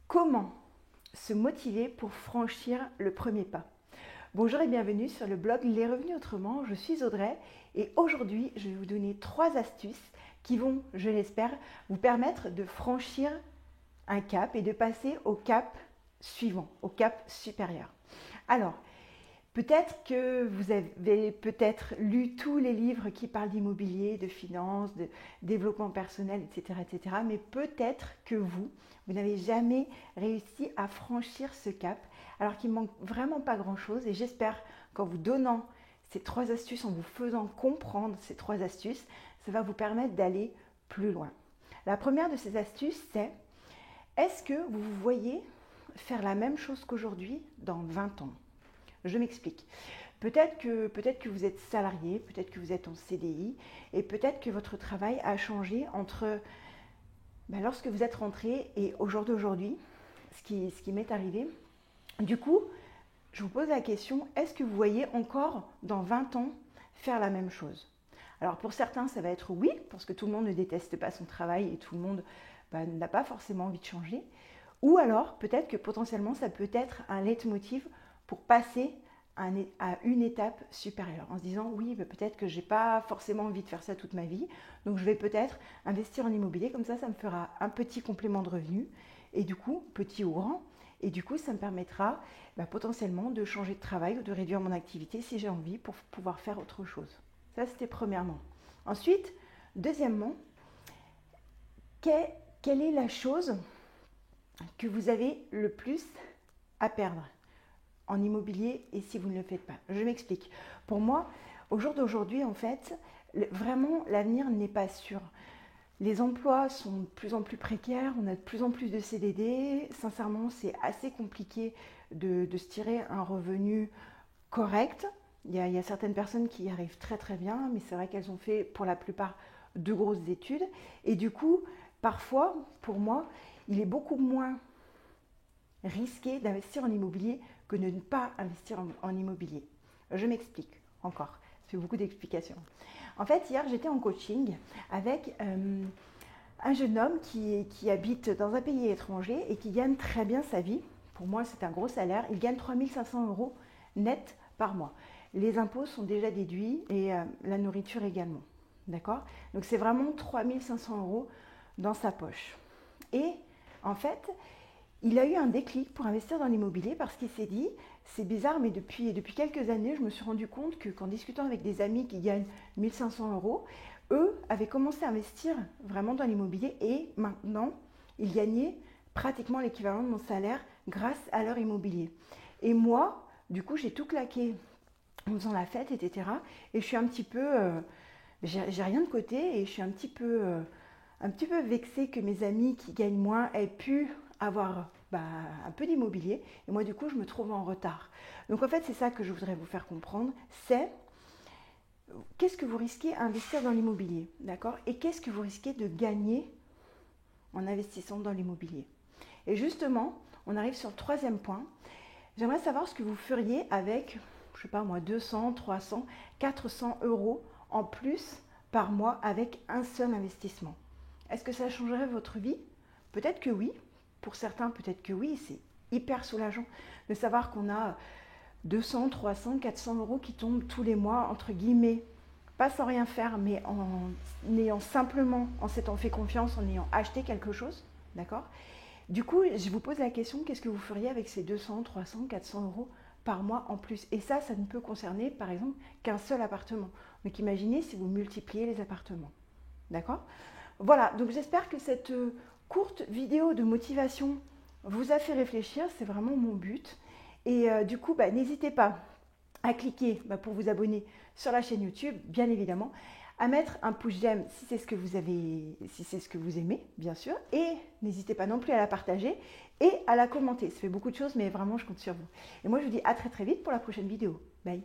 Comment se motiver pour franchir le premier pas? Bonjour et bienvenue sur le blog Les Revenus Autrement, je suis Audrey et aujourd'hui je vais vous donner 3 astuces qui vont, je l'espère, vous permettre de franchir un cap et de passer au cap suivant, au cap supérieur. Alors, peut-être que vous avez peut-être lu tous les livres qui parlent d'immobilier, de finances, de développement personnel, etc. Mais peut-être que vous n'avez jamais réussi à franchir ce cap, alors qu'il ne manque vraiment pas grand-chose. Et j'espère qu'en vous donnant ces 3 astuces, en vous faisant comprendre ces 3 astuces, ça va vous permettre d'aller plus loin. La première de ces astuces, c'est: est-ce que vous vous voyez faire la même chose qu'aujourd'hui dans 20 ans? Je m'explique. Peut-être que vous êtes salarié, peut-être que vous êtes en CDI et peut-être que votre travail a changé entre lorsque vous êtes rentré et au jour d'aujourd'hui, ce qui m'est arrivé. Du coup, je vous pose la question, est-ce que vous voyez encore dans 20 ans faire la même chose? Alors pour certains, ça va être oui, parce que tout le monde ne déteste pas son travail et tout le monde n'a pas forcément envie de changer. Ou alors, peut-être que potentiellement, ça peut être un leitmotiv pour passer à une étape supérieure, en se disant oui, peut-être que je n'ai pas forcément envie de faire ça toute ma vie, donc je vais peut-être investir en immobilier, comme ça me fera un petit complément de revenu, et du coup, petit ou grand, et du coup, ça me permettra potentiellement de changer de travail ou de réduire mon activité si j'ai envie pour pouvoir faire autre chose. Ça, c'était premièrement. Ensuite, deuxièmement, quelle est la chose que vous avez le plus à perdre en immobilier et si vous ne le faites pas? Je m'explique. Pour moi, au jour d'aujourd'hui, en fait, vraiment, l'avenir n'est pas sûr. Les emplois sont de plus en plus précaires, on a de plus en plus de CDD. Sincèrement, c'est assez compliqué de se tirer un revenu correct. Il y a certaines personnes qui y arrivent très très bien, mais c'est vrai qu'elles ont fait pour la plupart de grosses études. Et du coup, parfois, pour moi, il est beaucoup moins risqué d'investir en immobilier que de ne pas investir en immobilier. Je m'explique encore, ça fait beaucoup d'explications. En fait, hier, j'étais en coaching avec un jeune homme qui habite dans un pays étranger et qui gagne très bien sa vie. Pour moi, c'est un gros salaire. Il gagne 3 500 € net par mois. Les impôts sont déjà déduits et la nourriture également. D'accord? Donc, c'est vraiment 3 500 € dans sa poche. Et en fait, il a eu un déclic pour investir dans l'immobilier parce qu'il s'est dit, c'est bizarre, mais depuis quelques années, je me suis rendu compte qu'en discutant avec des amis qui gagnent 1500 €, eux avaient commencé à investir vraiment dans l'immobilier et maintenant, ils gagnaient pratiquement l'équivalent de mon salaire grâce à leur immobilier. Et moi, du coup, j'ai tout claqué en faisant la fête, etc. Et je suis un petit peu, j'ai rien de côté et je suis un petit peu vexée que mes amis qui gagnent moins aient pu avoir un peu d'immobilier et moi du coup je me trouve en retard. Donc en fait c'est ça que je voudrais vous faire comprendre, c'est qu'est-ce que vous risquez à investir dans l'immobilier, d'accord? Et qu'est-ce que vous risquez de gagner en investissant dans l'immobilier? Et justement, on arrive sur le 3e point. J'aimerais savoir ce que vous feriez avec, je sais pas moi, 200, 300, 400 € en plus par mois avec un seul investissement. Est-ce que ça changerait votre vie? Peut-être que oui. Pour certains, peut-être que oui. C'est hyper soulageant de savoir qu'on a 200, 300, 400 € qui tombent tous les mois, entre guillemets, pas sans rien faire, mais en ayant simplement, en s'étant fait confiance, en ayant acheté quelque chose. D'accord? Du coup, je vous pose la question, qu'est-ce que vous feriez avec ces 200, 300, 400 € par mois en plus? Et ça ne peut concerner, par exemple, qu'un seul appartement. Donc imaginez si vous multipliez les appartements. D'accord? Voilà, donc j'espère que cette courte vidéo de motivation vous a fait réfléchir, c'est vraiment mon but. Et du coup, n'hésitez pas à cliquer pour vous abonner sur la chaîne YouTube, bien évidemment, à mettre un pouce j'aime si c'est ce que vous aimez, bien sûr, et n'hésitez pas non plus à la partager et à la commenter. Ça fait beaucoup de choses, mais vraiment, je compte sur vous. Et moi, je vous dis à très très vite pour la prochaine vidéo. Bye!